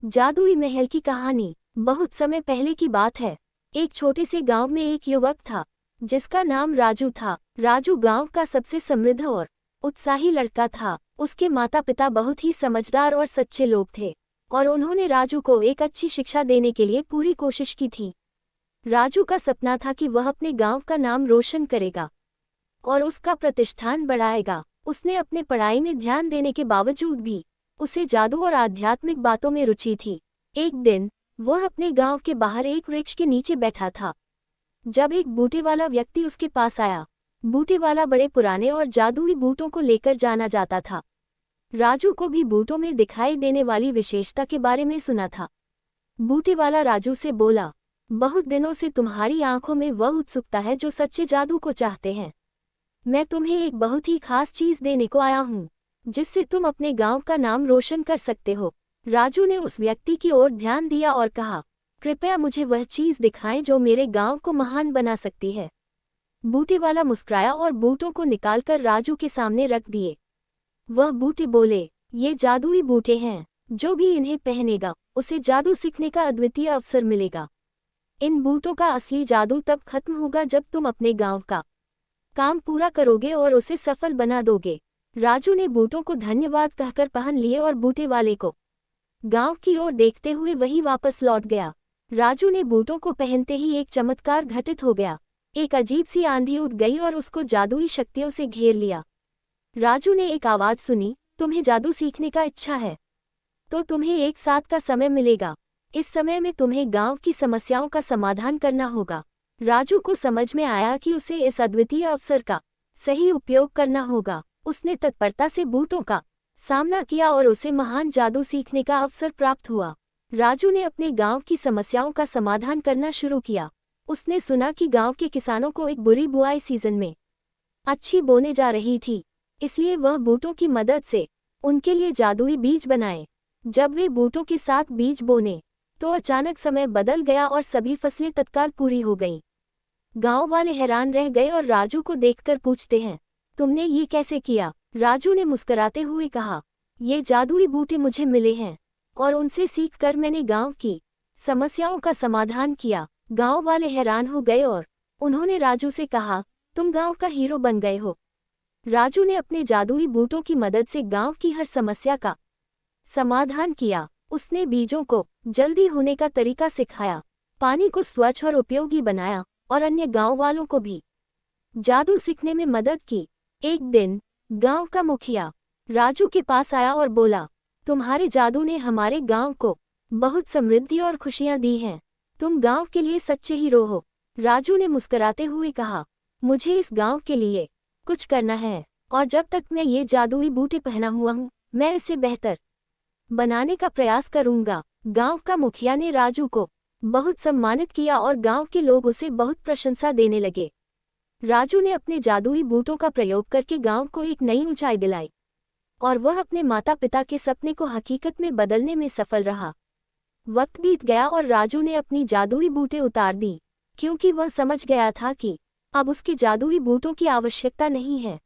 जादुई महल की कहानी। बहुत समय पहले की बात है। एक छोटे से गांव में एक युवक था जिसका नाम राजू था। राजू गांव का सबसे समृद्ध और उत्साही लड़का था। उसके माता पिता बहुत ही समझदार और सच्चे लोग थे और उन्होंने राजू को एक अच्छी शिक्षा देने के लिए पूरी कोशिश की थी। राजू का सपना था कि वह अपने गांव का नाम रोशन करेगा और उसका प्रतिष्ठान बढ़ाएगा। उसने अपने पढ़ाई में ध्यान देने के बावजूद भी उसे जादू और आध्यात्मिक बातों में रुचि थी। एक दिन वह अपने गांव के बाहर एक वृक्ष के नीचे बैठा था जब एक बूटे वाला व्यक्ति उसके पास आया। बूटे वाला बड़े पुराने और जादुई बूटों को लेकर जाना जाता था। राजू को भी बूटों में दिखाई देने वाली विशेषता के बारे में सुना था। बूटे वाला राजू से बोला, बहुत दिनों से तुम्हारी आंखों में वह उत्सुकता है जो सच्चे जादू को चाहते हैं। मैं तुम्हें एक बहुत ही खास चीज देने को आया हूँ जिससे तुम अपने गांव का नाम रोशन कर सकते हो। राजू ने उस व्यक्ति की ओर ध्यान दिया और कहा, कृपया मुझे वह चीज दिखाएं जो मेरे गांव को महान बना सकती है। बूटे वाला मुस्कुराया और बूटों को निकालकर राजू के सामने रख दिए। वह बूटे बोले, ये जादुई बूटे हैं। जो भी इन्हें पहनेगा उसे जादू सीखने का अद्वितीय अवसर मिलेगा। इन बूटों का असली जादू तब खत्म होगा जब तुम अपने गांव का काम पूरा करोगे और उसे सफल बना दोगे। राजू ने बूटों को धन्यवाद कहकर पहन लिए और बूटे वाले को गांव की ओर देखते हुए वही वापस लौट गया। राजू ने बूटों को पहनते ही एक चमत्कार घटित हो गया। एक अजीब सी आंधी उठ गई और उसको जादुई शक्तियों से घेर लिया। राजू ने एक आवाज सुनी, तुम्हें जादू सीखने का इच्छा है तो तुम्हें एक साथ का समय मिलेगा। इस समय में तुम्हें गांव की समस्याओं का समाधान करना होगा। राजू को समझ में आया कि उसे इस अद्वितीय अवसर का सही उपयोग करना होगा। उसने तत्परता से बूटों का सामना किया और उसे महान जादू सीखने का अवसर प्राप्त हुआ। राजू ने अपने गांव की समस्याओं का समाधान करना शुरू किया। उसने सुना कि गांव के किसानों को एक बुरी बुआई सीजन में अच्छी बोने जा रही थी, इसलिए वह बूटों की मदद से उनके लिए जादुई बीज बनाए। जब वे बूटों के साथ बीज बोने तो अचानक समय बदल गया और सभी फसलें तत्काल पूरी हो गईं। गांव वाले हैरान रह गए और राजू को देखकर पूछते हैं, तुमने ये कैसे किया? राजू ने मुस्कुराते हुए कहा, ये जादुई बूटे मुझे मिले हैं और उनसे सीखकर मैंने गांव की समस्याओं का समाधान किया। गांव वाले हैरान हो गए और उन्होंने राजू से कहा, तुम गांव का हीरो बन गए हो। राजू ने अपने जादुई बूटों की मदद से गांव की हर समस्या का समाधान किया। उसने बीजों को जल्दी होने का तरीका सिखाया, पानी को स्वच्छ और उपयोगी बनाया और अन्य गांव वालों को भी जादू सीखने में मदद की। एक दिन गांव का मुखिया राजू के पास आया और बोला, तुम्हारे जादू ने हमारे गांव को बहुत समृद्धि और खुशियां दी हैं। तुम गांव के लिए सच्चे हीरो हो। राजू ने मुस्कुराते हुए कहा, मुझे इस गांव के लिए कुछ करना है और जब तक मैं ये जादुई बूटे पहना हुआ हूँ मैं इसे बेहतर बनाने का प्रयास करूंगा। गांव का मुखिया ने राजू को बहुत सम्मानित किया और गांव के लोग उसे बहुत प्रशंसा देने लगे। राजू ने अपने जादुई बूटों का प्रयोग करके गांव को एक नई ऊंचाई दिलाई और वह अपने माता पिता के सपने को हकीकत में बदलने में सफल रहा। वक्त बीत गया और राजू ने अपनी जादुई बूटे उतार दी क्योंकि वह समझ गया था कि अब उसके जादुई बूटों की आवश्यकता नहीं है।